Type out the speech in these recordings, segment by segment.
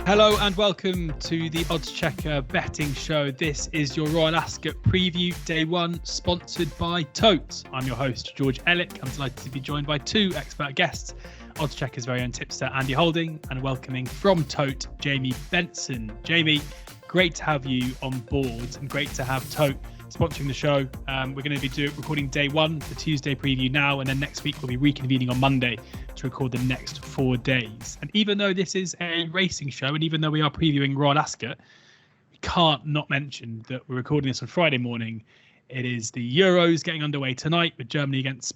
Hello and welcome to the oddschecker betting show. This is your Royal Ascot preview, day one, sponsored by Tote. I'm your host, George Ellick. I'm delighted to be joined by two expert guests, oddschecker's very own tipster, Andy Holding, and welcoming from Tote, Jamie Benson. Jamie, great to have you on board and great to have Tote sponsoring the show. We're going to be recording day one, the Tuesday preview now, and then next week we'll be reconvening on Monday to record the next 4 days. And even though this is a racing show, and even though we are previewing Royal Ascot, we can't not mention that we're recording this on Friday morning. It is the Euros getting underway tonight with Germany against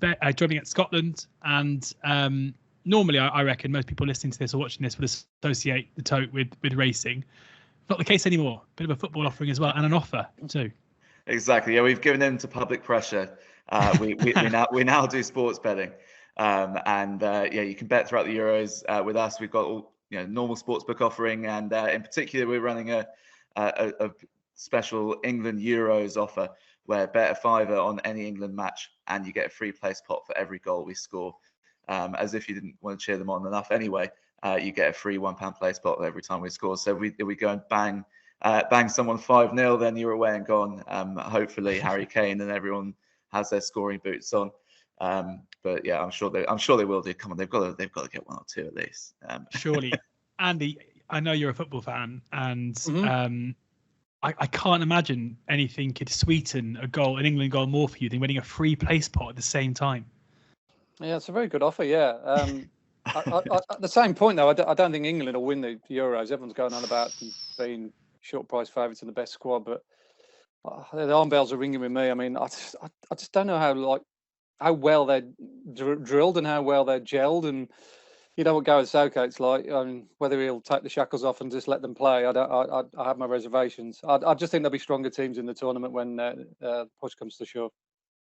Scotland. And normally, I reckon most people listening to this or watching this would associate the Tote with racing. Not the case anymore. Bit of a football offering as well, and an offer too. Exactly. Yeah, we've given in to public pressure. We now do sports betting, you can bet throughout the Euros with us. We've got all normal sportsbook offering, and in particular, we're running a special England Euros offer where bet a fiver on any England match, and you get a free place pot for every goal we score. As if you didn't want to cheer them on enough anyway, you get a free £1 place pot every time we score. So we go and bang someone 5-0, then you're away and gone. Hopefully Harry Kane and everyone has their scoring boots on. But yeah, I'm sure they will do. Come on, they've got to get one or two at least. Surely, Andy, I know you're a football fan, and I can't imagine anything could sweeten an England goal more for you than winning a free place pot at the same time. Yeah, it's a very good offer. Yeah. At the same point, though, I don't think England will win the Euros. Everyone's going on about them being short price favourites in the best squad, but the alarm bells are ringing with me. I mean, I just don't know how well they're drilled and how well they're gelled, and what Gareth Southgate's like. I mean, whether he'll take the shackles off and just let them play, I have my reservations. I just think there'll be stronger teams in the tournament when push comes to shove.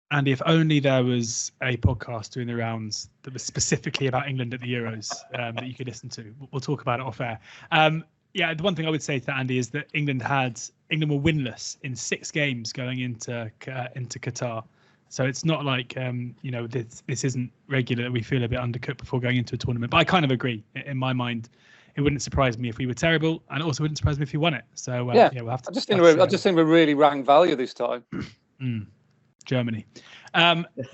Andy, if only there was a podcast doing the rounds that was specifically about England at the Euros that you could listen to. We'll talk about it off air. The one thing I would say to that, Andy, is that England were winless in 6 games going into Qatar. So it's not like this isn't regular. We feel a bit undercooked before going into a tournament. But I kind of agree. In my mind, it wouldn't surprise me if we were terrible, and it also wouldn't surprise me if we won it. So we'll have to. I just think we're really rank value this time. Germany.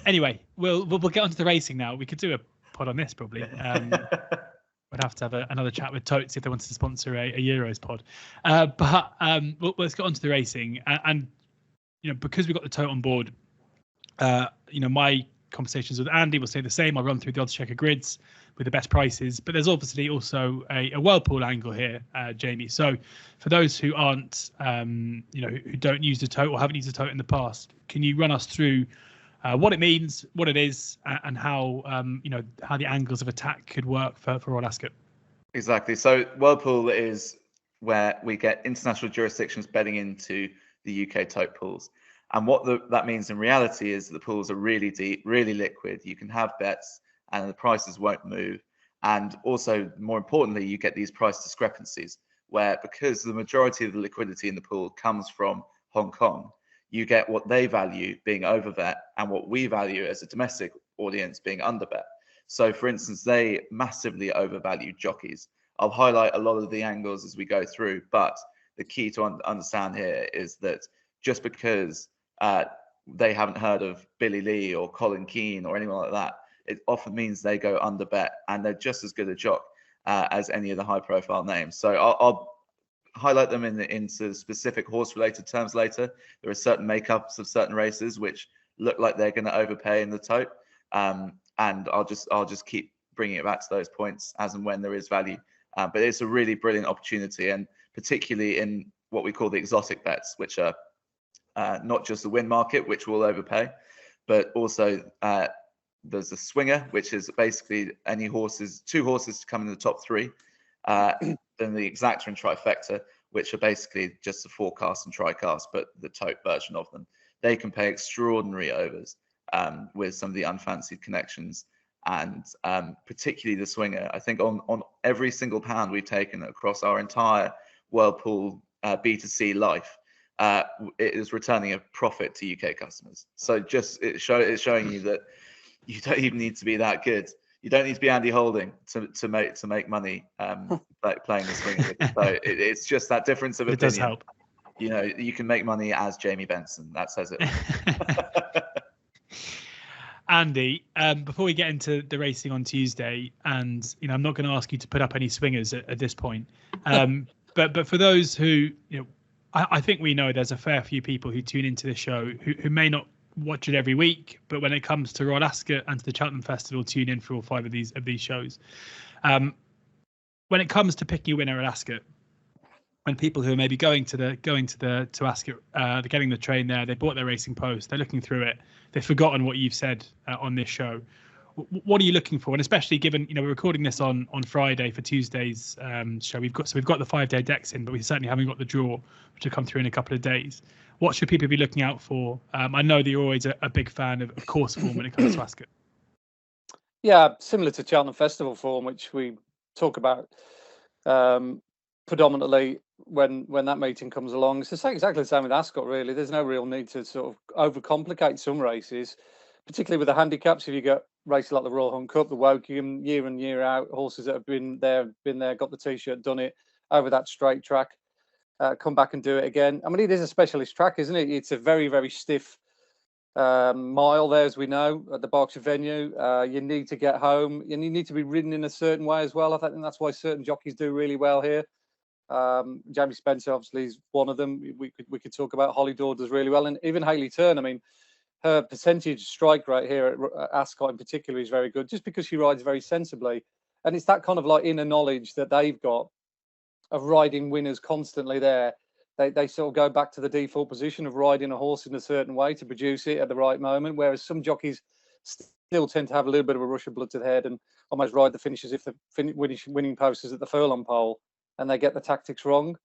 Anyway, we'll get onto the racing now. We could do a pod on this probably. We'd have to have another chat with Tote if they wanted to sponsor a Euros pod. But let's get onto the racing. And because we've got the Tote on board, my conversations with Andy will say the same. I'll run through the oddschecker grids with the best prices, but there's obviously also a Whirlpool angle here, Jamie. So for those who aren't, who don't use the Tote or haven't used the Tote in the past, can you run us through what it means, what it is, and how how the angles of attack could work for Royal Ascot? Exactly. So Whirlpool is where we get international jurisdictions betting into the UK Tote pools. And what that means in reality is the pools are really deep, really liquid. You can have bets and the prices won't move. And also, more importantly, you get these price discrepancies where, because the majority of the liquidity in the pool comes from Hong Kong, you get what they value being overbet and what we value as a domestic audience being underbet. So, for instance, they massively overvalue jockeys. I'll highlight a lot of the angles as we go through, but the key to understand here is that just because they haven't heard of Billy Lee or Colin Keane or anyone like that, it often means they go under bet, and they're just as good a jock as any of the high profile names. So I'll highlight them into specific horse related terms later. There are certain makeups of certain races which look like they're going to overpay in the Tote, and I'll just keep bringing it back to those points as and when there is value. But it's a really brilliant opportunity, and particularly in what we call the exotic bets, which are not just the win market, which will overpay, but also there's a swinger, which is basically two horses to come in the top 3. Then the exacta and trifecta, which are basically just the forecast and tricast, but the Tote version of them. They can pay extraordinary overs with some of the unfancied connections, and particularly the swinger. I think on every single pound we've taken across our entire Whirlpool B2C life, it is returning a profit to UK customers. So just it's showing you that you don't even need to be that good. You don't need to be Andy Holding to make money like playing the swingers. So it's just that difference of opinion. It does help. You know, you can make money as Jamie Benson. That says it. Andy, before we get into the racing on Tuesday, and I'm not going to ask you to put up any swingers at this point, but for those who, I think we know there's a fair few people who tune into the show who may not watch it every week, but when it comes to Royal Ascot and to the Cheltenham Festival, tune in for all 5 of these shows. When it comes to picking a winner at Ascot, when people who are maybe going to Ascot, they're getting the train there, they bought their racing post, they're looking through it, they've forgotten what you've said on this show. What are you looking for? And especially given we're recording this on Friday for Tuesday's show, we've got the 5-day decks in, but we certainly haven't got the draw, which will come through in a couple of days. What should people be looking out for? I know that you're always a big fan of course form when it comes to Ascot. Yeah, similar to Cheltenham Festival form, which we talk about predominantly when that meeting comes along. It's exactly the same with Ascot, really. There's no real need to sort of overcomplicate some races, particularly with the handicaps. If you get races like the Royal Hunt Cup, the Wokingham, year in, year out, horses that have been there, got the T-shirt, done it over that straight track, come back and do it again. I mean, it is a specialist track, isn't it? It's a very, very stiff mile there, as we know, at the Berkshire venue. You need to get home, and you need to be ridden in a certain way as well. I think that's why certain jockeys do really well here. Jamie Spencer obviously is one of them. We could talk about Holly Daw does really well, and even Hayley Turn. I mean, her percentage strike rate here at Ascot in particular is very good, just because she rides very sensibly, and it's that kind of like inner knowledge that they've got of riding winners constantly there. They sort of go back to the default position of riding a horse in a certain way to produce it at the right moment, whereas some jockeys still tend to have a little bit of a rush of blood to the head and almost ride the finishes if the winning post is at the furlong pole, and they get the tactics wrong.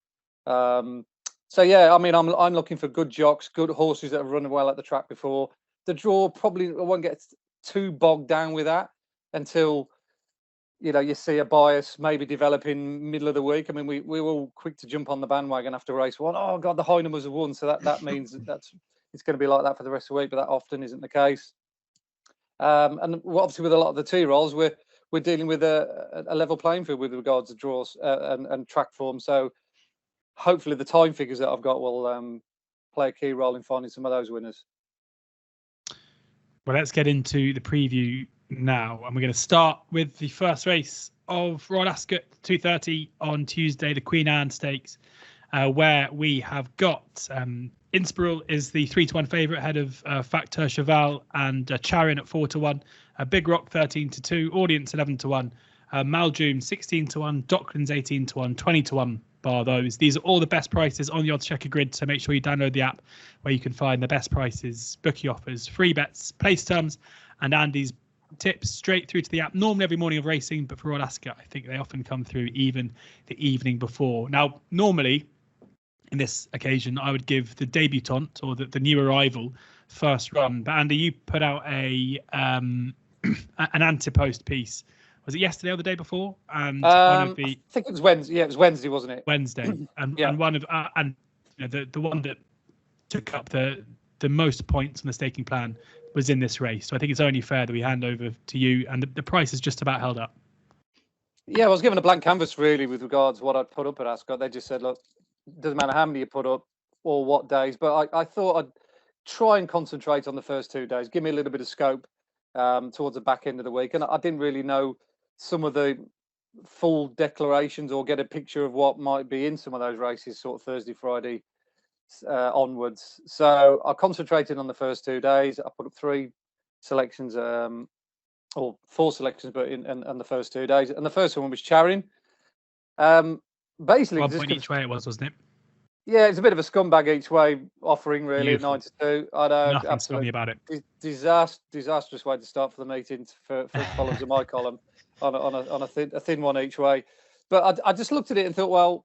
So yeah, I mean, I'm looking for good jocks, good horses that have run well at the track before. The draw probably won't get too bogged down with that until you see a bias maybe developing middle of the week. I mean, we were all quick to jump on the bandwagon after race 1. Oh God, the high numbers have won, so that means it's going to be like that for the rest of the week, but that often isn't the case. And obviously with a lot of the T-rolls, we're dealing with a level playing field with regards to draws and track form. So hopefully the time figures that I've got will play a key role in finding some of those winners. Well, let's get into the preview now, and we're going to start with the first race of Royal Ascot 2:30 on Tuesday, the Queen Anne Stakes, where we have got Inspiral is the 3-1 favourite ahead of Facteur Cheval and Charin at 4-1, Big Rock 13-2, Audience 11-1, Maljoom 16-1, Docklands 18-1, 20-1. Bar those. These are all the best prices on the oddschecker grid, so make sure you download the app where you can find the best prices, bookie offers, free bets, place terms, and Andy's tips straight through to the app. Normally every morning of racing, but for Royal Ascot, I think they often come through even the evening before. Now, normally in this occasion, I would give the debutante or the new arrival first run. But Andy, you put out an anti-post piece. Was it yesterday or the day before? And one of the, I think it was Wednesday. Yeah, it was Wednesday, wasn't it? Wednesday, and yeah. And one of the one that took up the most points on the staking plan was in this race. So I think it's only fair that we hand over to you, and the price is just about held up. Yeah, I was given a blank canvas really with regards to what I'd put up at Ascot. They just said, look, doesn't matter how many you put up or what days, but I thought I'd try and concentrate on the first 2 days, give me a little bit of scope towards the back end of the week. And I didn't really know some of the full declarations or get a picture of what might be in some of those races sort of Thursday, Friday onwards. So I concentrated on the first 2 days. I put up 3 selections, or 4 selections, but in the first 2 days. And the first one was Charin. Basically, 1 point each way it was, wasn't it? Yeah, it's a bit of a scumbag each way offering, really. Beautiful. At 9-2. I know, Nothing absolutely scummy about it. Disastrous way to start for the meeting for columns of my column on a thin one each way. But I just looked at it and thought, well,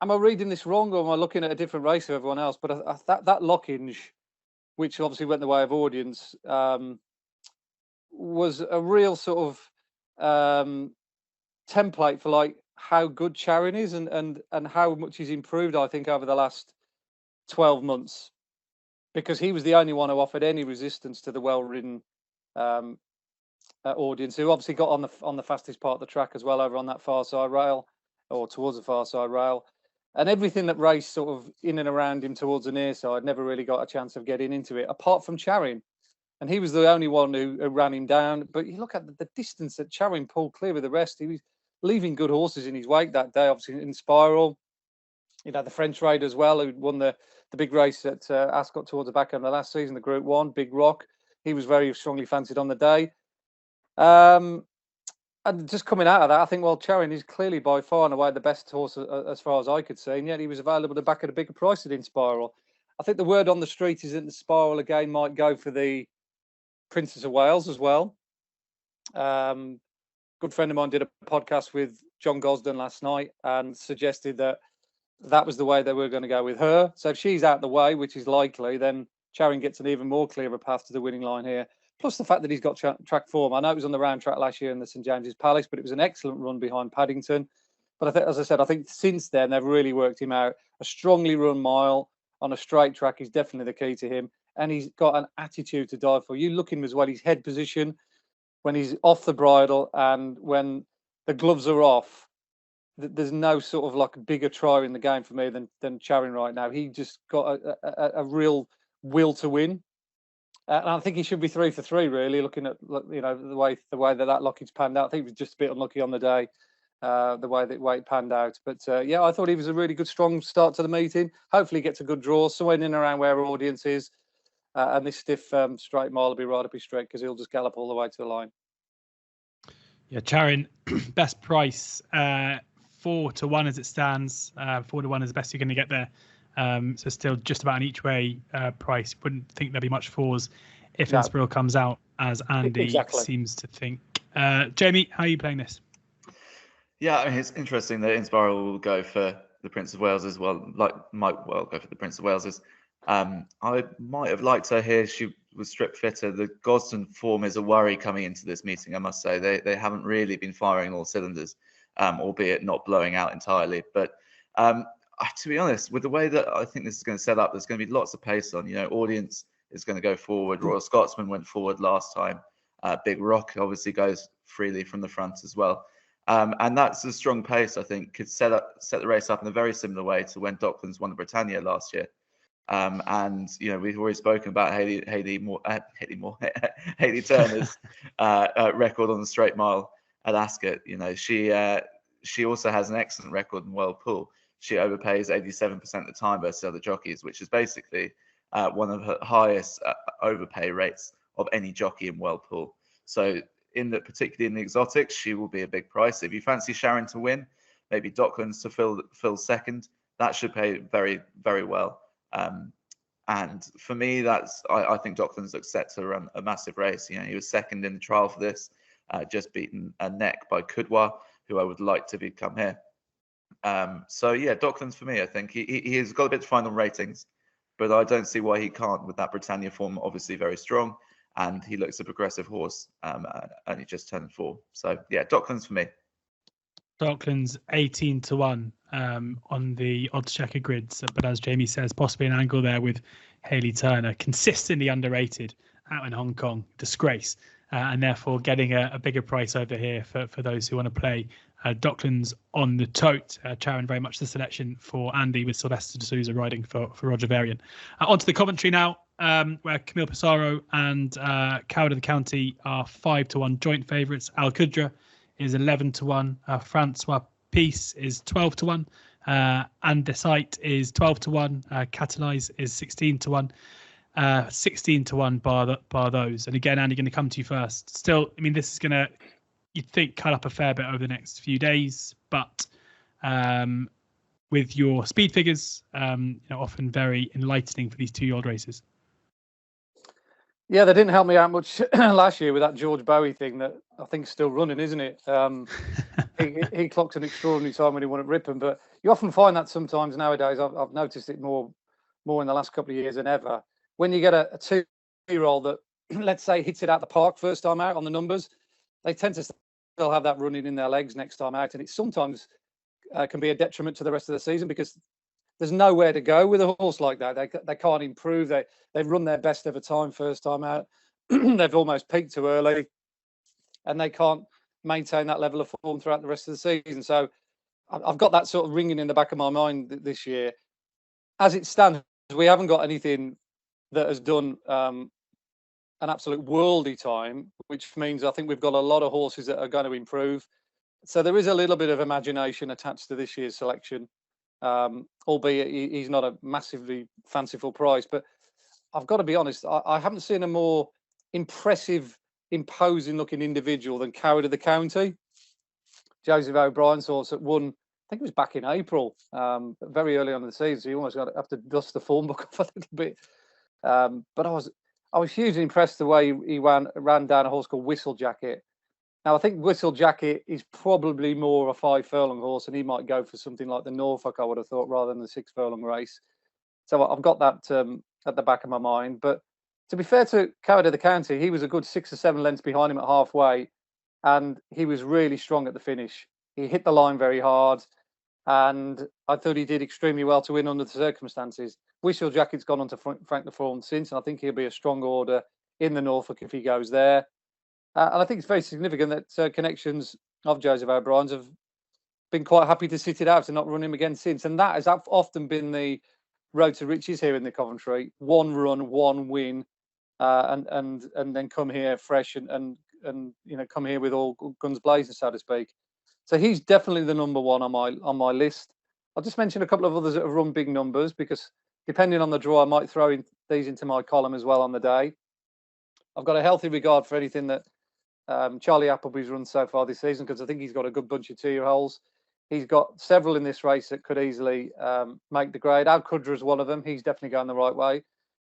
am I reading this wrong, or am I looking at a different race to everyone else? But that Lockinge, which obviously went the way of Audience, was a real sort of template for like how good Charin is and how much he's improved, I think, over the last 12 months, because he was the only one who offered any resistance to the well-ridden Audience, who obviously got on the fastest part of the track as well, over on that far side rail, or towards the far side rail. And everything that raced sort of in and around him towards the near side never really got a chance of getting into it, apart from Charing. And he was the only one who ran him down. But you look at the distance that Charing pulled clear with the rest. He was leaving good horses in his wake that day, obviously in Spiral. The French Raid as well, who won the big race at Ascot towards the back end of the last season, the Group 1, Big Rock. He was very strongly fancied on the day. And just coming out of that, I think, well, Charing is clearly by far and away the best horse as far as I could see, and yet he was available to back at a bigger price than Spiral. I think the word on the street is that the Spiral again might go for the Princess of Wales as well. Good friend of mine did a podcast with John Gosden last night and suggested that was the way they were going to go with her. So if she's out the way, which is likely, then Charing gets an even more clearer path to the winning line here. Plus the fact that he's got track form. I know it was on the round track last year in the St James's Palace, but it was an excellent run behind Paddington. But I think, as I said, I think since then they've really worked him out. A strongly run mile on a straight track is definitely the key to him. And he's got an attitude to die for. You look at him as well, his head position, when he's off the bridle and when the gloves are off, there's no sort of like bigger trier in the game for me than Charing right now. He just got a real will to win. And I think he should be 3 for 3, really, looking at the way that Lockheed's panned out. I think he was just a bit unlucky on the day, the way it panned out. But I thought he was a really good, strong start to the meeting. Hopefully, he gets a good draw, somewhere in and around where our audience is, and this stiff straight mile will be right up his street because he'll just gallop all the way to the line. Yeah, Charing, best price 4-1 as it stands. 4-1 is the best you're going to get there. So still just about an each way price. Wouldn't think there'd be much fours if Inspiral comes out, as Andy seems to think. Jamie, how are you playing this? Yeah, I mean, it's interesting that Inspiral will go for the Prince of Wales as well. Might well go for the Prince of Wales. I might have liked her here. She was strip fitter. The Gosden form is a worry coming into this meeting, I must say. They haven't really been firing all cylinders, albeit not blowing out entirely. But to be honest, with the way that I think this is going to set up, there's going to be lots of pace on. Audience is going to go forward. Royal Scotsman went forward last time. Big Rock obviously goes freely from the front as well. And that's a strong pace, I think, could set the race up in a very similar way to when Docklands won the Britannia last year. And we've already spoken about Hayley Turner's record on the straight mile at Ascot. She also has an excellent record in World Pool. She overpays 87% of the time versus other jockeys, which is basically one of her highest overpay rates of any jockey in World Pool. So particularly in the exotics, she will be a big price. If you fancy Sharon to win, maybe Docklands to fill second, that should pay very, very well. And for me, I think Docklands looks set to run a massive race. He was second in the trial for this, just beaten a neck by Kudwa, who I would like to become here. Docklands for me, I think he has got a bit to find on ratings, but I don't see why he can't with that Britannia form, obviously very strong, and he looks a progressive horse, only just turned 4. So yeah, Docklands for me. Docklands 18-1 on the oddschecker grids, but as Jamie says, possibly an angle there with Hayley Turner, consistently underrated out in Hong Kong, disgrace, and therefore getting a bigger price over here for those who want to play. Docklands on the Tote. Charing very much the selection for Andy, with Sylvester de Souza riding for Roger Varian. Onto the commentary now, where Camille Pissarro and Coward of the County are 5-1 joint favourites. Al Qudra is 11-1. Francois Peace is 12-1. Andesite is 12-1. Catalyze is 16-1. 16-1 bar those. And again, Andy, going to come to you first. Still, I mean, this is going to, you'd think, cut up a fair bit over the next few days, but with your speed figures, often very enlightening for these 2-year-old races. Yeah, they didn't help me out much last year with that George Bowie thing that I think is still running, isn't it? He clocked an extraordinary time when he won at Ripon, but you often find that sometimes nowadays. I've noticed it more in the last couple of years than ever. When you get a 2-year-old that, let's say, hits it out the park first time out on the numbers, they tend to still have that running in their legs next time out, and it sometimes can be a detriment to the rest of the season because there's nowhere to go with a horse like that. They can't improve. They've run their best ever time first time out. They've almost peaked too early. and they can't maintain that level of form throughout the rest of the season. So I've got that sort of ringing in the back of my mind this year. As it stands, we haven't got anything that has done an absolute worldy time, which means I think we've got a lot of horses that are going to improve. So there is a little bit of imagination attached to this year's selection, albeit he's not a massively fanciful price. But I've got to be honest, I haven't seen a more impressive, imposing-looking individual than Coward of the County. Joseph O'Brien's horse that won, I think it was back in April, very early on in the season. So you almost got to have to dust the form book off a little bit. But I was hugely impressed the way he ran down a horse called Whistle Jacket. Now, I think Whistle Jacket is probably more a 5 furlong horse, and he might go for something like the Norfolk, I would have thought, rather than the 6 furlong race. So I've got that at the back of my mind. But to be fair to Coward of the County, he was a good 6 or 7 lengths behind him at halfway, and he was really strong at the finish. He hit the line very hard, and I thought he did extremely well to win under the circumstances. Whistle Jacket's gone on to Frank the Fawn since, and I think he'll be a strong order in the Norfolk if he goes there. And I think it's very significant that connections of Joseph O'Brien's have been quite happy to sit it out and not run him again since. And that has often been the road to riches here in the Coventry: 1 run, 1 win, and then come here fresh and come here with all guns blazing, so to speak. So he's definitely the number 1 on my list. I'll just mention a couple of others that have run big numbers, because depending on the draw, I might throw these into my column as well on the day. I've got a healthy regard for anything that Charlie Appleby's run so far this season, because I think he's got a good bunch of 2-year-olds. He's got several in this race that could easily make the grade. Al Qudra is one of them. He's definitely going the right way.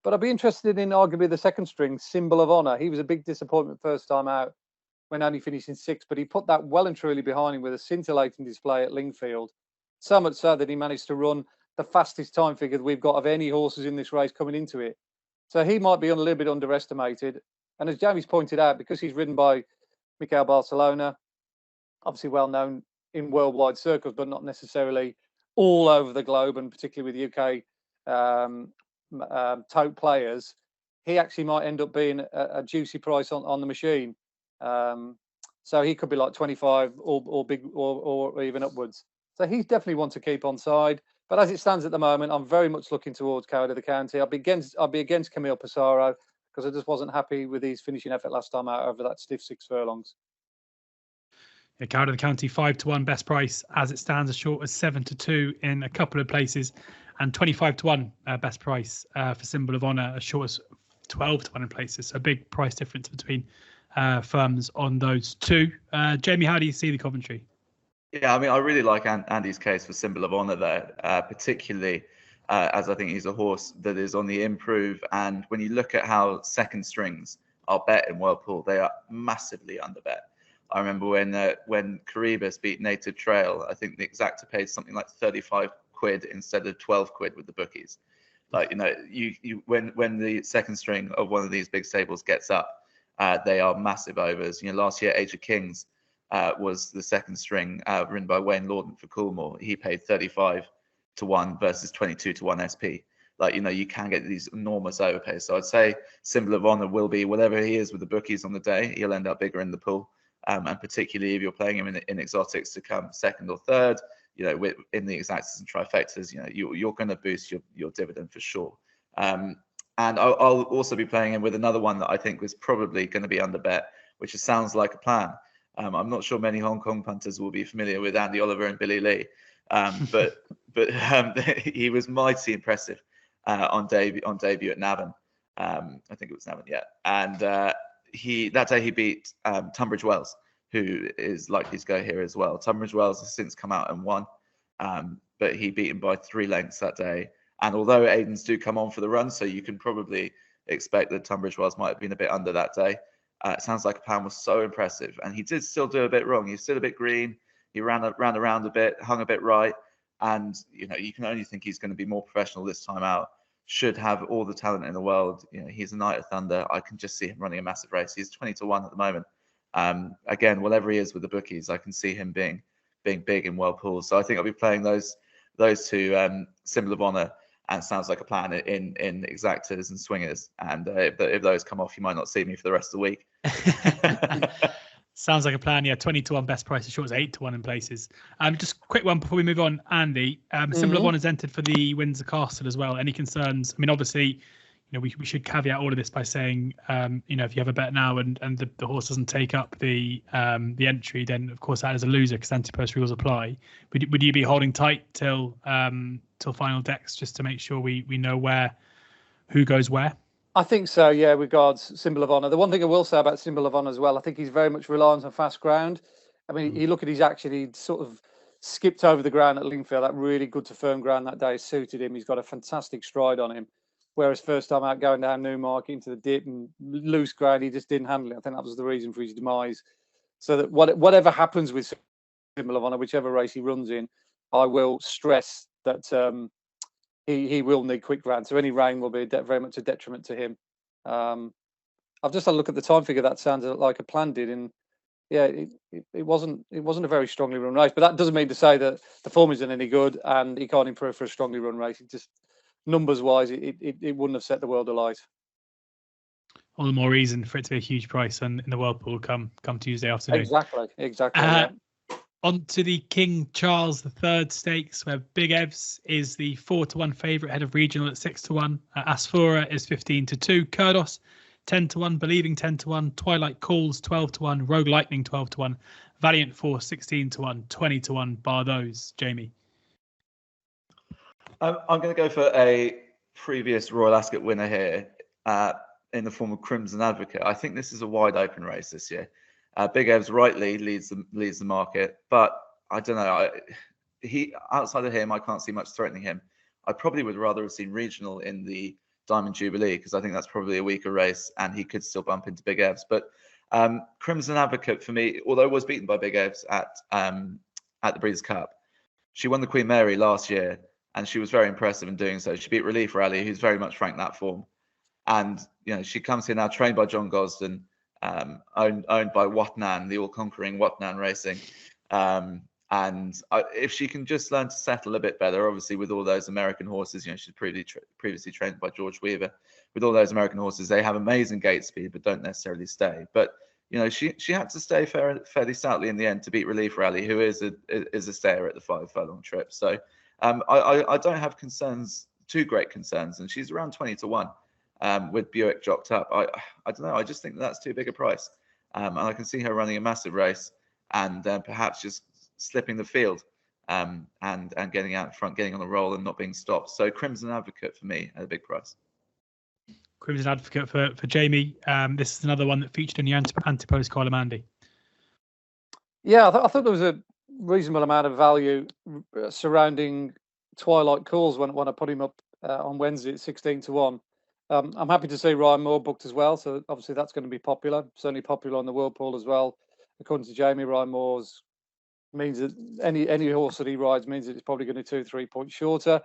But I'd be interested in arguably the second string, Symbol of Honour. He was a big disappointment first time out when only finishing 6, but he put that well and truly behind him with a scintillating display at Lingfield. So much so that he managed to run the fastest time figure that we've got of any horses in this race coming into it. So he might be a little bit underestimated. And as Jamie's pointed out, because he's ridden by Mikel Barcelona, obviously well known in worldwide circles, but not necessarily all over the globe, and particularly with UK Tote players, he actually might end up being a juicy price on the machine. So he could be like 25 or big or even upwards. So he's definitely one to keep on side. But as it stands at the moment, I'm very much looking towards Coward of the County. I'll be against Camille Pissarro, because I just wasn't happy with his finishing effort last time out over that stiff 6 furlongs. Yeah, Coward of the County 5-1 best price as it stands, as short as 7-2 in a couple of places, and 25-1 best price for Symbol of Honour, as short as 12-1 in places. So a big price difference between firms on those two. Jamie, how do you see the Coventry? Yeah, I mean, I really like Andy's case for Symbol of Honour there, particularly as I think he's a horse that is on the improve. And when you look at how second strings are bet in World Pool, they are massively underbet. I remember when Caribus beat Native Trail, I think the Exacta paid something like 35 quid instead of 12 quid with the bookies. Like, when the second string of one of these big stables gets up, they are massive overs. Last year, Age of Kings was the second string, ridden by Wayne Lorden for Coolmore. He paid 35-1 versus 22-1 SP. Like, you can get these enormous overpays. So I'd say Symbol of Honour will be, whatever he is with the bookies on the day, he'll end up bigger in the pool. And particularly if you're playing him in exotics to come second or third, in the exactas and trifectas, you're going to boost your dividend for sure. And I'll also be playing him with another one that I think was probably going to be under bet, which Sounds Like a Plan. I'm not sure many Hong Kong punters will be familiar with Andy Oliver and Billy Lee, but he was mighty impressive on debut at Navan. I think it was Navan, yeah. And that day he beat Tunbridge Wells, who is likely to go here as well. Tunbridge Wells has since come out and won, but he beat him by 3 lengths that day. And although Aidens do come on for the run, so you can probably expect that Tunbridge Wells might have been a bit under that day. It Sounds Like a Plan was so impressive, and he did still do a bit wrong. He's still a bit green. He ran around a bit, hung a bit right, and you can only think he's going to be more professional this time out. Should have all the talent in the world. He's a Knight of Thunder. I can just see him running a massive race. He's 20-1 at the moment. Again, whatever he is with the bookies, I can see him being big in World Pools. So I think I'll be playing those two, Symbol of Honour and Sounds Like a Plan in exactas and swingers. And if those come off, you might not see me for the rest of the week. Sounds like a plan. Yeah, 20-1 best price. As short as 8-1 in places. Just quick one before we move on, Andy. Symbol of Honour is entered for the Windsor Castle as well. Any concerns? I mean, obviously, we should caveat all of this by saying, if you have a bet now and the horse doesn't take up the entry, then of course that is a loser because anti-post rules apply. Would you be holding tight till final decks just to make sure we know who goes where? I think so, yeah, regards Symbol of Honour. The one thing I will say about Symbol of Honour as well, I think he's very much reliant on fast ground. I mean, you look at his action, he sort of skipped over the ground at Lingfield. That really good to firm ground that day suited him. He's got a fantastic stride on him. Whereas first time out going down Newmarket into the dip and loose ground, he just didn't handle it. I think that was the reason for his demise. So that whatever happens with Symbol of Honour, whichever race he runs in, I will stress that he will need quick ground. So any rain will be very much a detriment to him. I've just had a look at the time figure. That sounded like a plan did, and yeah, it wasn't a very strongly run race. But that doesn't mean to say that the form isn't any good and he can't improve for a strongly run race. It just numbers wise, it wouldn't have set the world alight. All the more reason for it to be a huge price in the Whirlpool come Tuesday afternoon. Exactly. Yeah. On to the King Charles III Stakes, where Big Evs is the 4-1 favourite ahead of Regional at 6-1. Asphora is 15-2. Kurdos 10-1. Believing 10-1. Twilight Calls 12-1. Rogue Lightning 12-1. Valiant Force 16-1. 20-1. Bar those, Jamie. I'm going to go for a previous Royal Ascot winner here in the form of Crimson Advocate. I think this is a wide open race this year. Big Evs rightly leads the market, but I don't know. He outside of him, I can't see much threatening him. I probably would rather have seen Regional in the Diamond Jubilee because I think that's probably a weaker race, and he could still bump into Big Evs. But Crimson Advocate for me, although was beaten by Big Evs at the Breeders' Cup, she won the Queen Mary last year, and she was very impressive in doing so. She beat Relief Rally, who's very much franked that form, and she comes here now trained by John Gosden. Owned by Watnan, the all-conquering Watnan Racing. If she can just learn to settle a bit better, obviously with all those American horses, she's previously trained by George Weaver. With all those American horses, they have amazing gate speed, but don't necessarily stay. But she had to stay fairly stoutly in the end to beat Relief Rally, who is a stayer at the 5 furlong trip. So I don't have too great concerns, and she's around 20-1. With Buick jocked up, I don't know. I just think that's too big a price, and I can see her running a massive race and perhaps just slipping the field and getting out in front, getting on the roll and not being stopped. So Crimson Advocate for me at a big price. Crimson Advocate for Jamie. This is another one that featured in the anti-post column, Andy. Yeah, I thought there was a reasonable amount of value surrounding Twilight Calls when I put him up on Wednesday at 16-1. I'm happy to see Ryan Moore booked as well, so obviously that's going to be popular. Certainly popular on the Whirlpool as well. According to Jamie, Ryan Moore's means that any horse that he rides means that it's probably going to be 2-3 points shorter.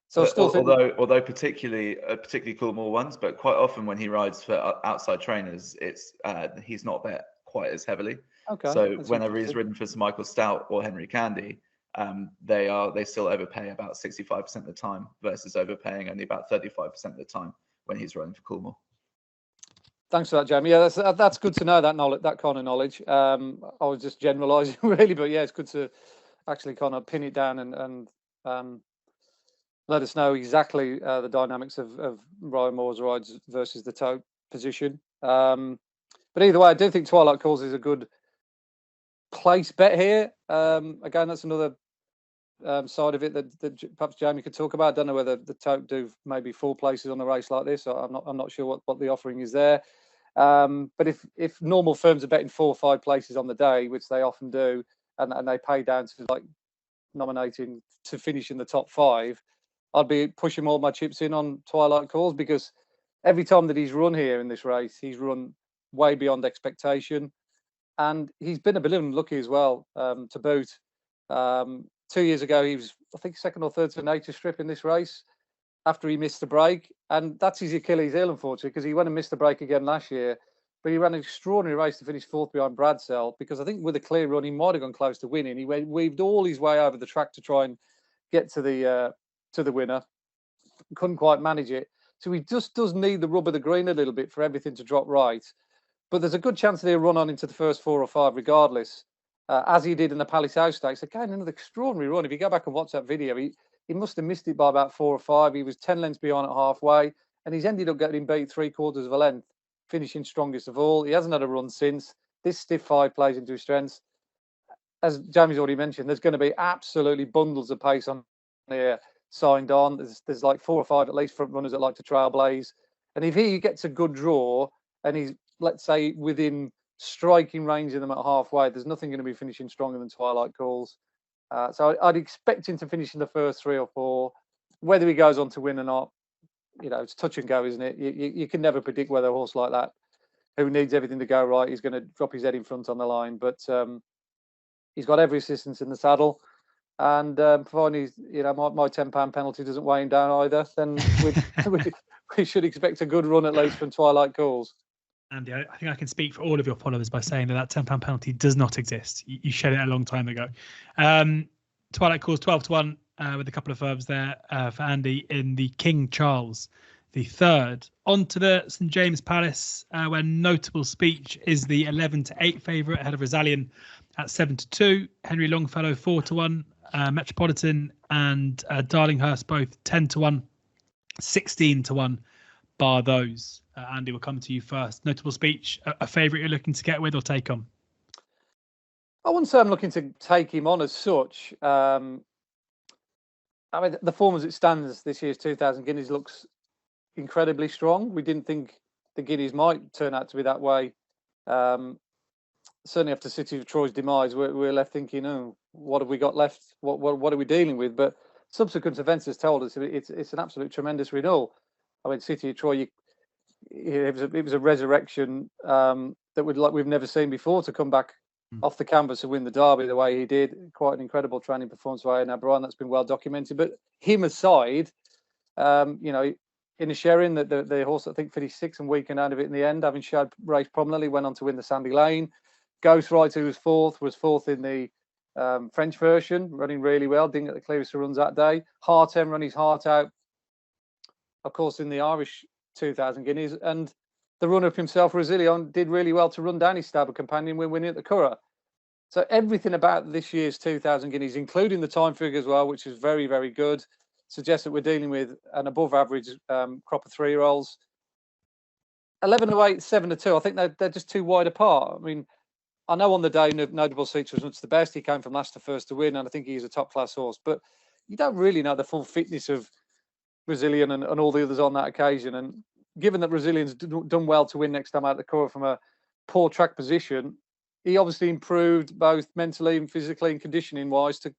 So I still think, although particularly Coolmore ones, but quite often when he rides for outside trainers, it's he's not bet quite as heavily. Okay. So whenever he's ridden for Sir Michael Stout or Henry Candy, they still overpay about 65% of the time versus overpaying only about 35% of the time when he's running for Coolmore. Thanks for that, Jamie. Yeah, that's good to know that kind of knowledge. I was just generalising really, but yeah, it's good to actually kind of pin it down and let us know exactly the dynamics of Ryan Moore's rides versus the Tote position. But either way, I do think Twilight Calls is a good place bet here. Again, that's another side of it that perhaps Jamie could talk about. I don't know whether the Tote do maybe 4 places on the race like this. I'm not sure what the offering is there. But if normal firms are betting 4 or 5 places on the day, which they often do, and they pay down to like nominating to finish in the top 5, I'd be pushing all my chips in on Twilight Calls because every time that he's run here in this race, he's run way beyond expectation. And he's been a bit unlucky as well, to boot. 2 years ago, he was, I think, 2nd or 3rd to Nature Strip in this race after he missed the break. And that's his Achilles heel, unfortunately, because he went and missed the break again last year. But he ran an extraordinary race to finish 4th behind Bradsell, because I think with a clear run, he might have gone close to winning. He weaved all his way over the track to try and get to the winner. Couldn't quite manage it. So he just does need the rub of the green a little bit for everything to drop right. but there's a good chance that he'll run on into the first 4 or 5 regardless, as he did in the Palace House Stakes. Again, another extraordinary run. If you go back and watch that video, he must have missed it by about 4 or 5. He was 10 lengths behind at halfway, and he's ended up getting beat 3/4 of a length, finishing strongest of all. He hasn't had a run since. This stiff 5 plays into his strengths. As Jamie's already mentioned, there's going to be absolutely bundles of pace on here signed on. There's like 4 or 5 at least front runners that like to trailblaze. And if he gets a good draw and he's, let's say, within striking range of them at halfway, there's nothing going to be finishing stronger than Twilight Calls. So I'd expect him to finish in the first 3 or 4. Whether he goes on to win or not, it's touch and go, isn't it? You can never predict whether a horse like that, who needs everything to go right, is going to drop his head in front on the line. But he's got every assistance in the saddle. And providing he's, my £10 penalty doesn't weigh him down either, then we should expect a good run at least from Twilight Calls. Andy, I think I can speak for all of your followers by saying that £10 penalty does not exist. You shed it a long time ago. Twilight Calls 12-1 with a couple of verbs there for Andy in the King Charles III. On to the St James Palace, where Notable Speech is the 11-8 favourite ahead of Rosalien at 7-2. Henry Longfellow 4-1. Metropolitan and Darlinghurst both 10-1, 16-1 bar those. Andy, we'll come to you first. Notable Speech, a favourite you're looking to get with or take on? I wouldn't say I'm looking to take him on as such. I mean, the form as it stands this year's 2000 Guineas looks incredibly strong. We didn't think the Guineas might turn out to be that way. Certainly after City of Troy's demise, we're left thinking, oh, what have we got left? What are we dealing with? But subsequent events has told us it's an absolute tremendous renewal. I mean, City of Troy, it was a resurrection that we've never seen before, to come back off the canvas and win the Derby the way he did. Quite an incredible training performance by Ian O'Brien. That's been well documented. But him aside, in a sharing, that the horse I think finished 6th and weakened out of it in the end, having showed race prominently, went on to win the Sandy Lane. Ghostwriter, who was fourth in the French version, running really well. Didn't get the clearest of runs that day. Hartem run his heart out, of course, in the Irish 2000 Guineas. And the runner-up himself, Rosalien, did really well to run down his stable companion when winning at the Curragh. So everything about this year's 2000 Guineas, including the time figure as well, which is very, very good, suggests that we're dealing with an above-average crop of 3-year-olds. 11-8, 7-2, I think they're just too wide apart. I mean, I know on the day Notable Speech was much the best. He came from last to first to win, and I think he's a top-class horse. But you don't really know the full fitness of Rosalien and all the others on that occasion. And given that Rosalien's done well to win next time out of the Curragh from a poor track position, he obviously improved both mentally and physically and conditioning-wise to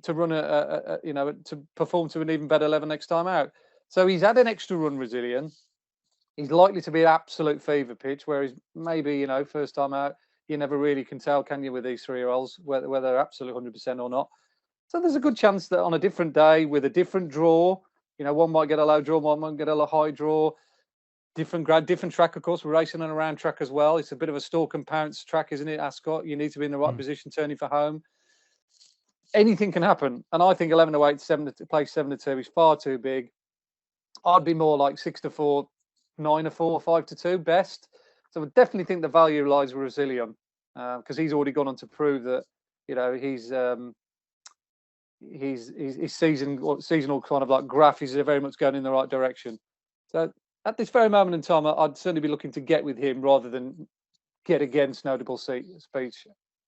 run to perform to an even better level next time out. So he's had an extra run, Rosalien. He's likely to be an absolute fever pitch, whereas maybe, first time out, you never really can tell, can you, with these 3-year-olds, whether they're absolute 100% or not. So there's a good chance that on a different day with a different draw, one might get a low draw, one might get a high draw, different track, of course. We're racing on a round track as well. It's a bit of a stalk and pounce track, isn't it, Ascot? You need to be in the right position, turning for home. Anything can happen. And I think 11-8, place 7-2 is far too big. I'd be more like 6-4, 9-4, 5-2 best. So I definitely think the value lies with Rosalien, because he's already gone on to prove that his seasonal kind of like graph is very much going in the right direction. So at this very moment in time, I'd certainly be looking to get with him rather than get against Notable Speech,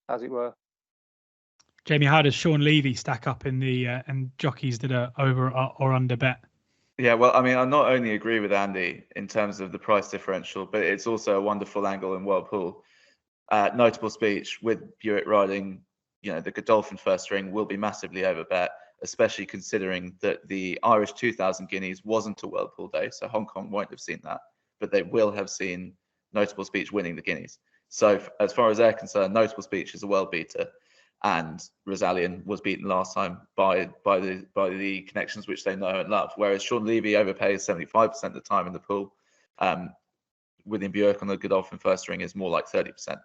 as it were. Jamie, how does Sean Levy stack up in the and jockeys that are over or under bet? Yeah, well, I mean, I not only agree with Andy in terms of the price differential, but it's also a wonderful angle in Whirlpool. Notable Speech with Buick riding, the Godolphin first string will be massively overbet, especially considering that the Irish 2000 Guineas wasn't a Whirlpool day, so Hong Kong won't have seen that, but they will have seen Notable Speech winning the Guineas. So as far as they're concerned, Notable Speech is a world beater, and Rosalien was beaten last time by the connections which they know and love. Whereas Sean Levy overpays 75% of the time in the pool. William Buick on the Godolphin first string is more like 30%.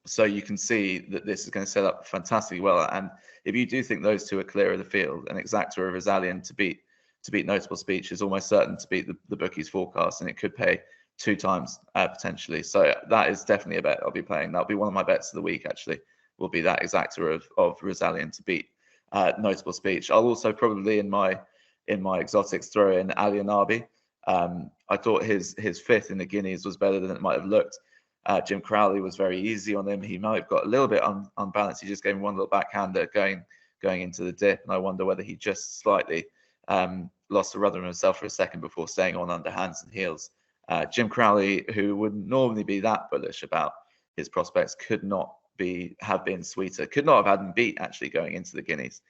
So you can see that this is going to set up fantastically well. And if you do think those two are clear of the field, an exacta of Rosalien to beat Notable Speech is almost certain to beat the bookies' forecast, and it could pay 2 times potentially. So that is definitely a bet I'll be playing. That'll be one of my bets of the week, actually, will be that exacta of Rosalian to beat Notable Speech. I'll also probably in my exotics throw in Alianabi. I thought his fifth in the Guineas was better than it might have looked. Jim Crowley was very easy on him. He might have got a little bit unbalanced. He just gave him one little backhander going into the dip, and I wonder whether he just slightly lost the rudder of himself for a second before staying on under hands and heels. Jim Crowley, who wouldn't normally be that bullish about his prospects, could not have been sweeter. Could not have had him beat actually going into the Guineas,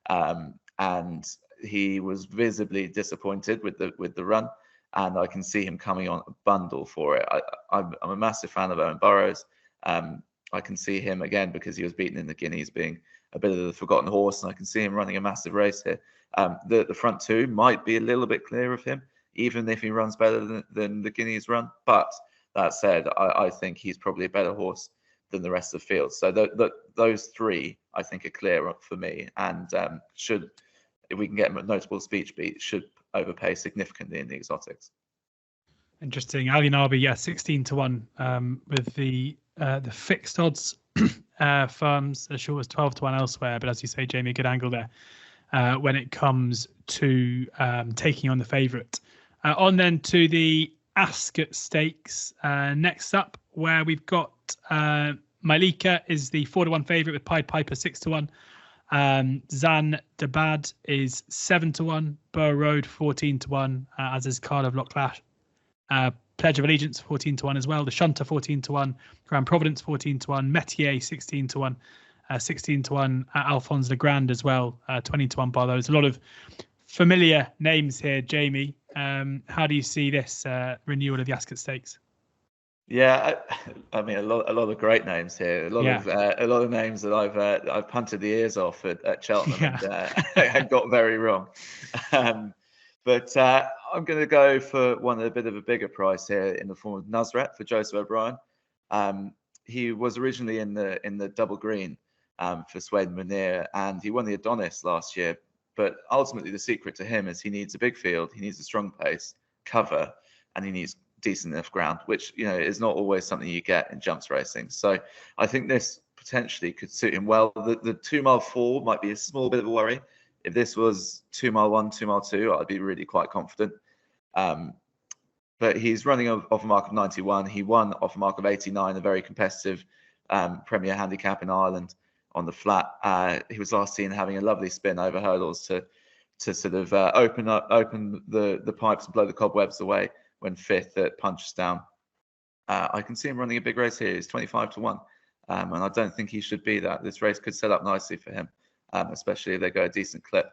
and he was visibly disappointed with the run. And I can see him coming on a bundle for it. I'm a massive fan of Owen Burrows. I can see him again because he was beaten in the Guineas being a bit of the forgotten horse, and I can see him running a massive race here. The front two might be a little bit clear of him, even if he runs better than the Guineas run. But that said, I think he's probably a better horse than the rest of the field. So those three, I think, are clear for me, and should, if we can get Notable Speech beat, should overpay significantly in the exotics. Interesting. Alianabi, yeah, 16-1 with the fixed odds firms as short as 12-1 elsewhere. But as you say, Jamie, good angle there when it comes to taking on the favourite. On then to the Ascot Stakes next up, where we've got Malika is the 4-1 favourite with Pied Piper 6-1. Zan Dabad is 7-1. Burr Road 14-1, as is Cardiff Locklash. Pledge of Allegiance 14-1 as well. The Shunter 14-1. Grand Providence 14-1. Metier 16-1. 16-1 Alphonse Legrand as well. 20-1 bar those. A lot of familiar names here, Jamie. How do you see this renewal of the Ascot Stakes? Yeah, I mean a lot of great names here. A lot of names that I've punted the ears off at Cheltenham and got very wrong. But I'm going to go for a bit of a bigger price here in the form of Nusret for Joseph O'Brien. He was originally in the double green for Sweden Munir, and he won the Adonis last year. But ultimately, the secret to him is he needs a big field, he needs a strong pace, cover, and he needs decent enough ground, which is not always something you get in jumps racing. So I think this potentially could suit him well. The 2 mile 4 might be a small bit of a worry. If this was 2 mile 1, 2 mile 2, I'd be really quite confident. But he's running off a mark of 91. He won off a mark of 89, a very competitive Premier Handicap in Ireland on the flat. He was last seen having a lovely spin over hurdles to sort of open the pipes and blow the cobwebs away when fifth at Punchestown. I can see him running a big race here. He's 25-1, and I don't think he should be that. This race could set up nicely for him, especially if they go a decent clip.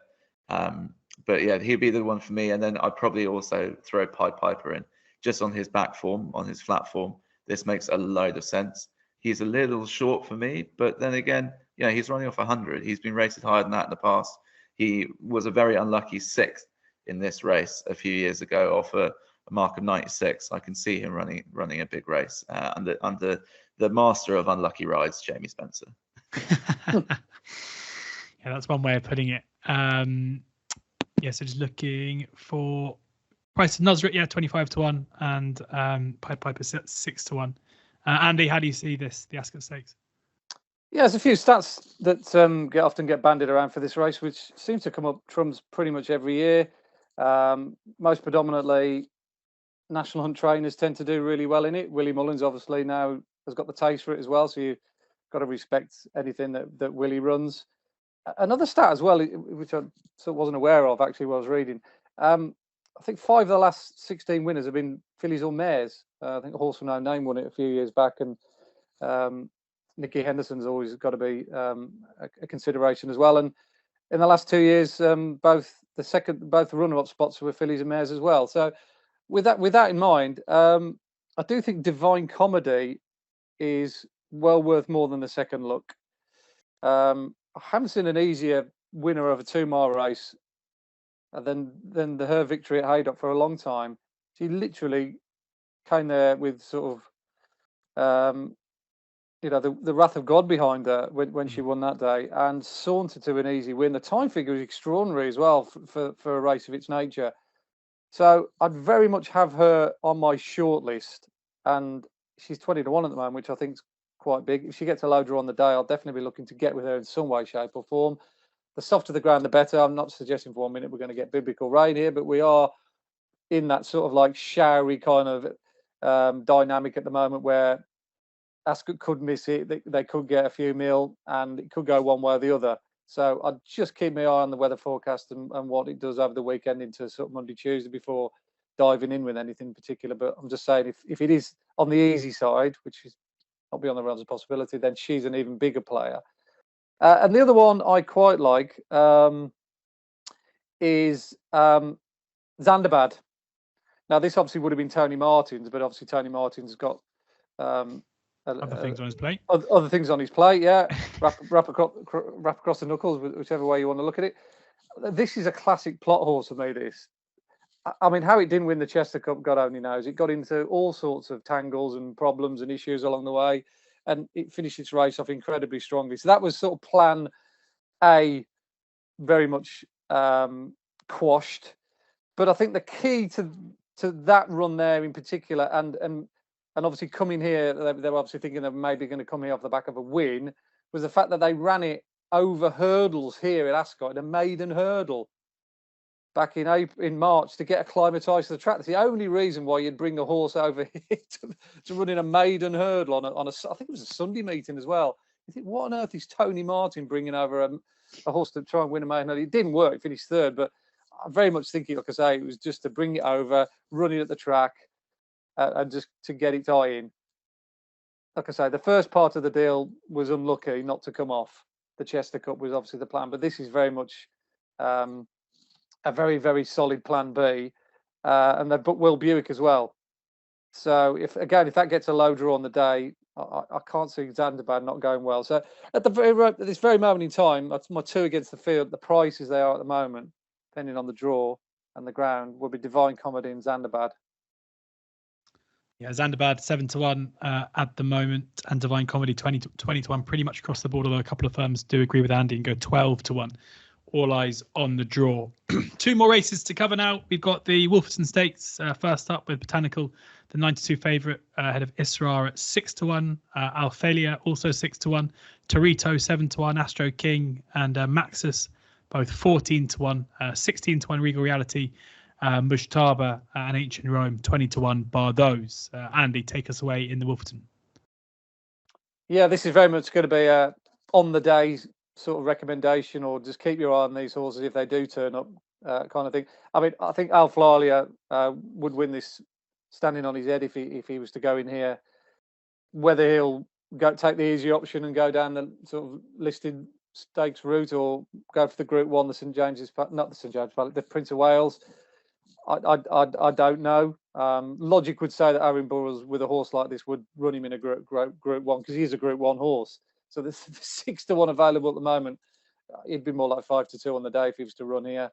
But yeah, he'd be the one for me. And then I'd probably also throw Pied Piper in, just on his back form, on his flat form. This makes a load of sense. He's a little short for me, but then again, he's running off 100. He's been rated higher than that in the past. He was a very unlucky 6th in this race a few years ago off a mark of 96. I can see him running a big race under the master of unlucky rides, Jamie Spencer. Yeah, that's one way of putting it. So just looking for price of Nusret, 25-1, and Pied Piper 6-1. Andy, how do you see the Ascot Stakes? Yeah, there's a few stats that often get bandied around for this race, which seems to come up trumps pretty much every year. Most predominantly, national hunt trainers tend to do really well in it. Willie Mullins obviously now has got the taste for it as well, so you've got to respect anything that Willie runs. Another stat as well, which I sort of wasn't aware of actually while I was reading. I think 5 of the last 16 winners have been fillies or mares. I think a horse from No Name won it a few years back, and Nicky Henderson's always got to be a consideration as well. And in the last 2 years, both the runner-up spots were fillies and mares as well. So with that in mind, I do think Divine Comedy is well worth more than the second look. I haven't seen an easier winner of a 2 mile race than her victory at Haydock for a long time. She literally came there with sort of the wrath of God behind her when she won that day, and sauntered to an easy win. The time figure is extraordinary as well for a race of its nature. So I'd very much have her on my short list, and she's 20 to 1 at the moment, which I think is quite big. If she gets a low draw on the day, I'll definitely be looking to get with her in some way, shape, or form. The softer the ground, the better. I'm not suggesting for 1 minute we're going to get biblical rain here, but we are in that sort of like showery kind of dynamic at the moment where Ascot could miss it. They could get a few mil, and it could go one way or the other. So I'd just keep my eye on the weather forecast and what it does over the weekend into sort of Monday, Tuesday before diving in with anything in particular. But I'm just saying, if it is on the easy side, which is not beyond the realms of possibility, then she's an even bigger player. And the other one I quite like is Zandabad. Now, this obviously would have been Tony Martin's, but obviously Tony Martin's got other things on his plate. Other things on his plate, yeah. wrap across the knuckles, whichever way you want to look at it. This is a classic plot horse for me, this. I mean, how it didn't win the Chester Cup, God only knows. It got into all sorts of tangles and problems and issues along the way, and it finished its race off incredibly strongly. So that was sort of plan A, very much quashed. But I think the key to that run there in particular, and obviously coming here, they were obviously thinking they're maybe going to come here off the back of a win, was the fact that they ran it over hurdles here at Ascot, a maiden hurdle back in March to get acclimatised to the track. That's the only reason why you'd bring a horse over here to run in a maiden hurdle on a I think it was a Sunday meeting as well. You think, what on earth is Tony Martin bringing over a horse to try and win a maiden hurdle? It didn't work, it finished third, but I very much think, like I say, it was just to bring it over, run it at the track, and just to get it in. Like I say, the first part of the deal was unlucky not to come off. The Chester Cup was obviously the plan, but this is very much a very, very solid plan B. And they've booked Will Buick as well. So if that gets a low draw on the day, I can't see Zandabad not going well. So at this very moment in time, that's my two against the field. The prices they are at the moment, depending on the draw and the ground, will be Divine Comedy and Zandabad. Yeah, Zandabad 7 to 1 at the moment, and Divine Comedy 20 to 1 pretty much across the board. Although a couple of firms do agree with Andy and go 12 to 1. All eyes on the draw. Two more races to cover now. We've got the Wolferton Stakes first up with Botanical, the 92 favourite ahead of Israr at 6 to 1. Alphalia also 6 to 1. Torito 7 to 1. Astro King and Maxus both 14 to 1. 16 to 1 Regal Reality. Mushtaba and Ancient Rome 20 to 1 bar those. Andy, take us away in the Wolferton. Yeah, this is very much going to be a on the day sort of recommendation, or just keep your eye on these horses if they do turn up, kind of thing. I mean, I think Alphalia would win this standing on his head if he was to go in here. Whether he'll take the easy option and go down the sort of listed stakes route, or go for the Group 1, the St James's, not the St James's Valley, the Prince of Wales, I don't know. Logic would say that Aaron Burrows with a horse like this would run him in a Group 1 because he is a Group 1 horse. So the 6 to 1 available at the moment. He'd be more like 5 to 2 on the day if he was to run here.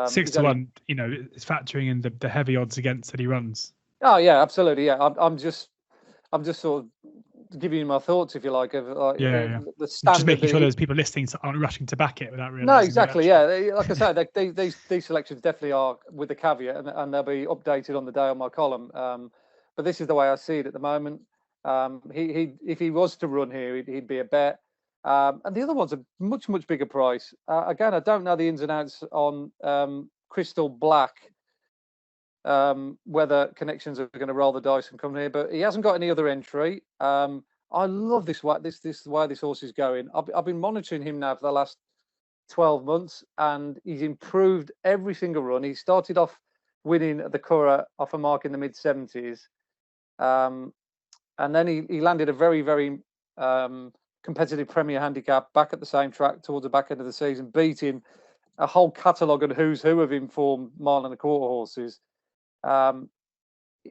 6 to 1, is factoring in the heavy odds against that he runs. Oh yeah, absolutely. Yeah, I'm just sort of giving you my thoughts, if you like, of the standard. Just making sure those people listening aren't rushing to back it without realising. No, exactly. Yeah, like I say, these selections definitely are with the caveat, and they'll be updated on the day on my column. But this is the way I see it at the moment. If he was to run here, he'd be a bet. And the other one's a much bigger price. Again, I don't know the ins and outs on Crystal Black. Whether connections are going to roll the dice and come here, but he hasn't got any other entry. I love this way this horse is going. I've been monitoring him now for the last 12 months, and he's improved every single run. He started off winning at the Curragh off a mark in the mid-70s, and then he landed a very, very competitive Premier handicap back at the same track towards the back end of the season, beating a whole catalogue of who's who of informed mile and a quarter horses.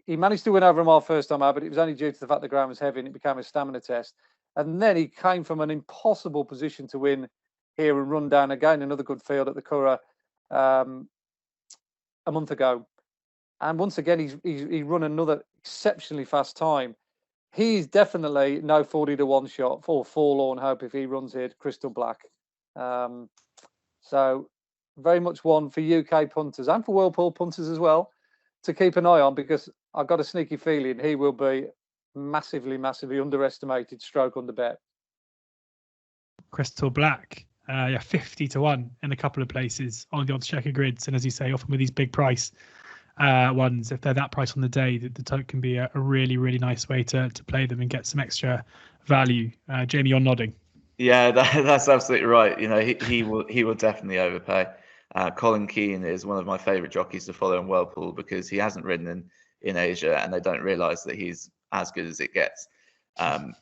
He managed to win over a mile first time out, but it was only due to the fact the ground was heavy and it became a stamina test. And then he came from an impossible position to win here and run down again another good field at the Curragh a month ago. And once again, he run another exceptionally fast time. He's definitely no 40 to 1 shot for forlorn hope if he runs here to Crystal Black. So very much one for UK punters and for Whirlpool punters as well. to keep an eye on, because I've got a sneaky feeling he will be massively, massively underestimated, stroke under bet. Crystal Black, 50-1 in a couple of places on the oddschecker grids, and as you say, often with these big price ones, if they're that price on the day, the Tote can be a really, really nice way to play them and get some extra value. Jamie, you're nodding. Yeah, that's absolutely right. You know, he will definitely overpay. Colin Keane is one of my favourite jockeys to follow in Whirlpool because he hasn't ridden in Asia, and they don't realise that he's as good as it gets.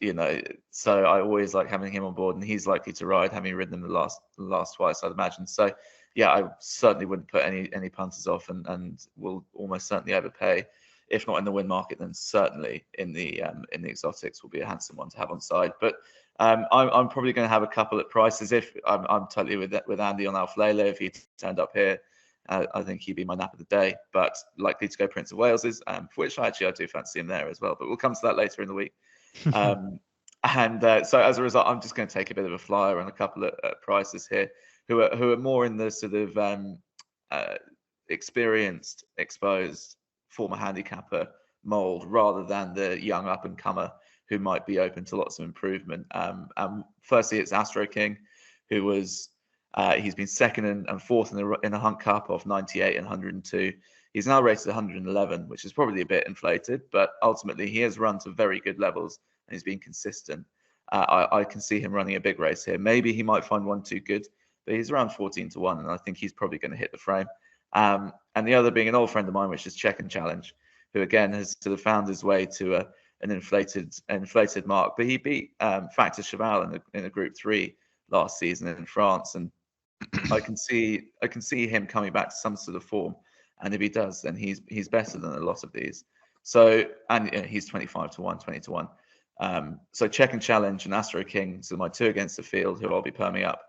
You know, so I always like having him on board, and he's likely to ride, having ridden him the last twice, I'd imagine. So yeah, I certainly wouldn't put any punters off, and will almost certainly overpay. If not in the win market, then certainly in the exotics will be a handsome one to have on side. But I'm probably going to have a couple at prices. If I'm totally with Andy on Alflele. If he turned up here, I think he'd be my nap of the day. But likely to go Prince of Wales's, for which I do fancy him there as well. But we'll come to that later in the week. So as a result, I'm just going to take a bit of a flyer on a couple of prices here, who are more in the sort of experienced, exposed former handicapper mold, rather than the young up and comer who might be open to lots of improvement. Firstly, it's Astro King, who was he's been second and fourth in the Hunt Cup off 98 and 102. He's now rated 111, which is probably a bit inflated, but ultimately he has run to very good levels and he's been consistent. I can see him running a big race here. Maybe he might find one too good, but he's around 14-1, and I think he's probably going to hit the frame. And the other being an old friend of mine, which is Check and Challenge, who again has sort of found his way to an inflated mark. But he beat Factor Cheval in a Group 3 last season in France, and I can see him coming back to some sort of form. And if he does, then he's better than a lot of these. So, and he's 25-1, 20-1. So Check and Challenge and Astro King, so my two against the field, who I'll be perming up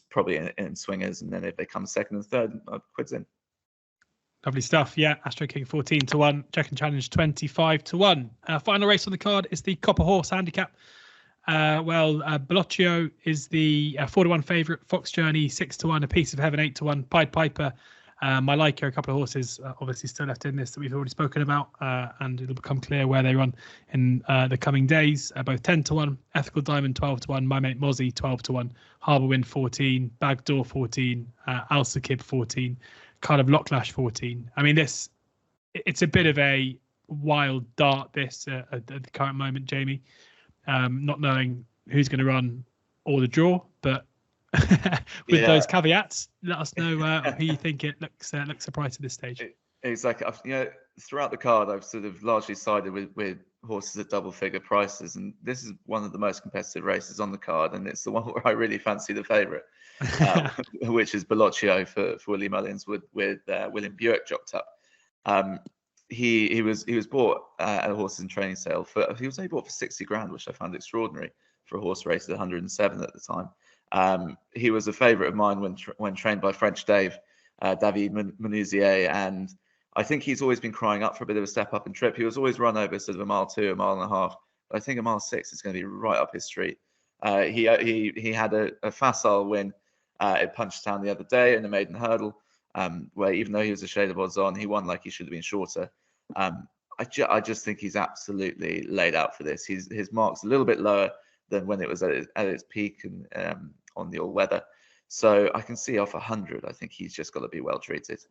probably in swingers, and then if they come second and third, I'll quids in. Lovely stuff. Yeah, Astro King 14-1, Check and Challenge 25-1. Final race on the card is the Copper Horse Handicap. Bellocchio is the 4-1 favourite. Fox Journey 6-1, A Piece of Heaven 8-1, Pied Piper. Malika, a couple of horses obviously still left in this that we've already spoken about, and it'll become clear where they run in the coming days. Both 10-1, Ethical Diamond 12-1, My Mate Mozzie 12-1, Harbour Wind 14, Bagdoor 14, Alsa Kib 14, Kind of Locklash 14. I mean, it's a bit of a wild dart this at the current moment, Jamie. Not knowing who's going to run or the draw, but with those caveats, let us know who you think it looks a price at this stage. Exactly. Throughout the card, I've sort of largely sided with horses at double figure prices, and this is one of the most competitive races on the card, and it's the one where I really fancy the favourite, which is Bellocchio for Willie Mullins with William Buick jocked up. He was bought at a horses and training sale he was only bought for 60 grand, which I found extraordinary for a horse rated 107 at the time. He was a favourite of mine when trained by French David Menuisier, and I think he's always been crying up for a bit of a step up and trip. He was always run over sort of a mile 2, a mile and a half. But I think a mile 6 is going to be right up his street. He had a facile win at Punchestown the other day in the maiden hurdle, where even though he was a shade of odds on, he won like he should have been shorter. I just think he's absolutely laid out for this. His mark's a little bit lower than when it was at its peak and on the all weather. So I can see off 100. I think he's just got to be well treated.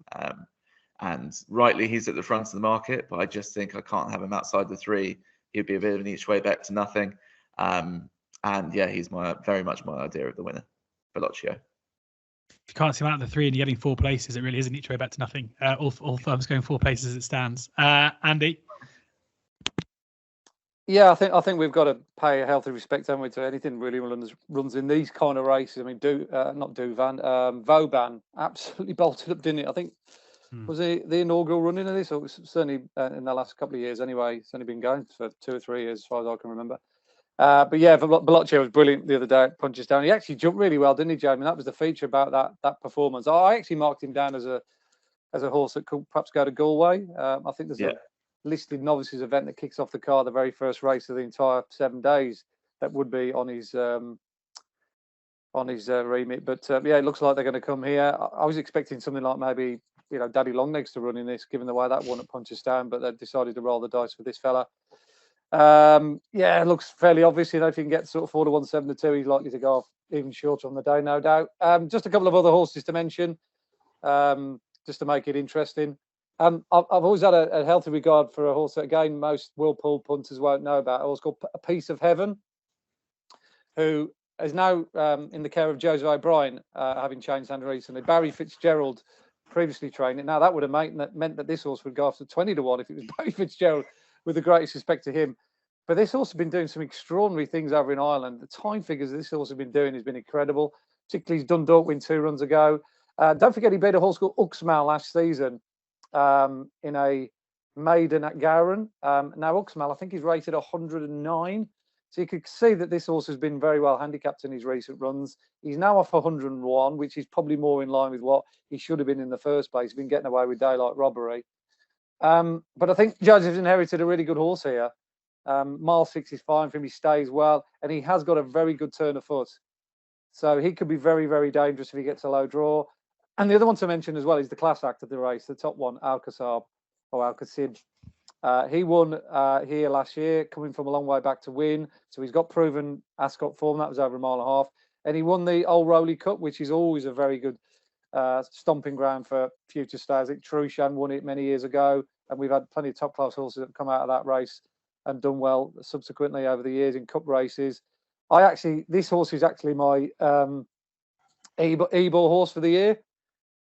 And rightly, he's at the front of the market, but I just think I can't have him outside the 3. He'd be a bit of an each way bet to nothing. And yeah, he's very much my idea of the winner, Bellocchio. If you can't see him out of the 3 and you're getting 4 places, it really is an each way bet to nothing. All firms going 4 places as it stands. Andy? Yeah, I think we've got to pay a healthy respect, haven't we, to anything really runs in these kind of races. I mean, Vauban absolutely bolted up, didn't it? I think was the inaugural running of this, or it was certainly in the last couple of years anyway. It's only been going for 2 or 3 years as far as I can remember. But yeah, Bellocchio was brilliant the other day at Punchestown. He actually jumped really well, didn't he, Jamie? That was the feature about that performance. I actually marked him down as a horse that could perhaps go to Galway. I think there's a listed novices event that kicks off the card, the very first race of the entire 7 days. That would be on his remit. But yeah, it looks like they're going to come here. I was expecting something like maybe Daddy Longlegs to run in this, given the way that won at Punchestown, but they decided to roll the dice for this fella. It looks fairly obvious. If he can get sort of 4 to 1, 7 to 2, he's likely to go off even shorter on the day, no doubt. Just a couple of other horses to mention, just to make it interesting. I've always had a healthy regard for a horse that, again, most Whirlpool punters won't know about. A horse called A Piece of Heaven, who is now in the care of Joseph O'Brien, having changed hands recently. Barry Fitzgerald previously trained it. Now, that would have meant that this horse would go after 20 to 1 if it was Barry Fitzgerald, with the greatest respect to him. But this horse has been doing some extraordinary things over in Ireland. The time figures this horse has been doing has been incredible, particularly his Dundalk win 2 runs ago. Don't forget he beat a horse called Uxmal last season in a maiden at Gowran. Now, Uxmal, I think he's rated 109. So you could see that this horse has been very well handicapped in his recent runs. He's now off 101, which is probably more in line with what he should have been in the first place. He's been getting away with daylight robbery. But I think Joseph's inherited a really good horse here. Mile 6 is fine for him. He stays well, and he has got a very good turn of foot. So he could be very, very dangerous if he gets a low draw. And the other one to mention as well is the class act of the race, the top one, Alcazab or Alcacid. He won here last year, coming from a long way back to win. So he's got proven Ascot form. That was over a mile and a half. And he won the Old Rowley Cup, which is always a very good stomping ground for future stars. I think Trushan won it many years ago. And we've had plenty of top class horses that have come out of that race and done well subsequently over the years in cup races. This horse is actually my E-ball horse for the year,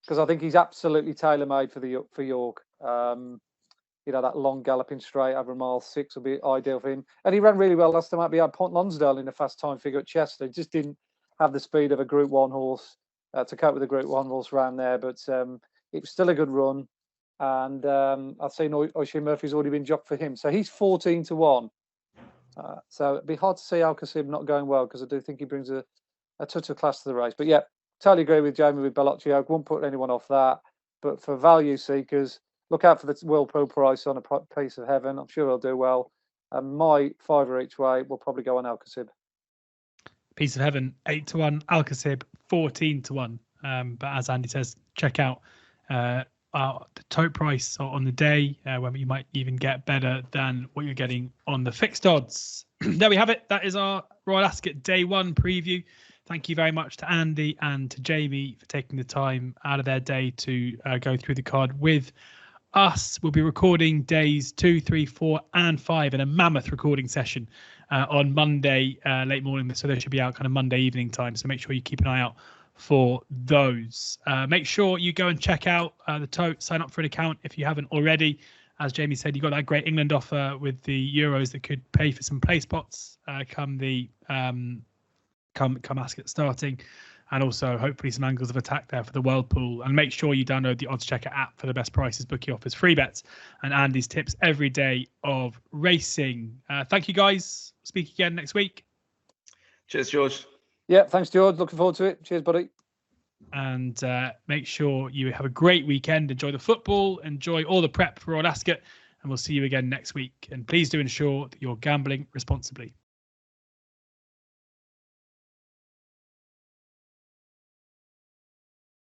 because I think he's absolutely tailor-made for York. That long galloping straight over mile 6 will be ideal for him. And he ran really well last time out behind Pont Lonsdale in a fast time figure at Chester. He just didn't have the speed of a Group 1 horse to cope with a Group 1 horse around there. But it was still a good run. And I've seen Oisin Murphy's already been jocked for him. So he's 14 to 1. So it'd be hard to see Alcacib not going well, because I do think he brings a touch of class to the race. But yeah, totally agree with Jamie with Bellocchio. Won't put anyone off that. But for value seekers, look out for the Whirlpool price on A Piece of Heaven. I'm sure he'll do well. And my £5 each way will probably go on Alcacib. Piece of Heaven, 8 to 1. Alcacib, 14 to 1. But as Andy says, check out the Tote price on the day, when you might even get better than what you're getting on the fixed odds. There we have it. That is our Royal Ascot Day 1 preview. Thank you very much to Andy and to Jamie for taking the time out of their day to go through the card with us. We'll be recording days 2, 3, 4 and 5 in a mammoth recording session on Monday late morning. So they should be out kind of Monday evening time. So make sure you keep an eye out for those. Make sure you go and check out the Tote. Sign up for an account if you haven't already. As Jamie said, you got that great England offer with the Euros that could pay for some play spots come Ascot starting, and also hopefully some angles of attack there for the Whirlpool. And make sure you download the oddschecker app for the best prices, bookie offers, free bets, and Andy's tips every day of racing. Thank you guys. Speak again next week. Cheers, George. Yeah, thanks, George. Looking forward to it. Cheers, buddy. And make sure you have a great weekend. Enjoy the football. Enjoy all the prep for Royal Ascot. And we'll see you again next week. And please do ensure that you're gambling responsibly.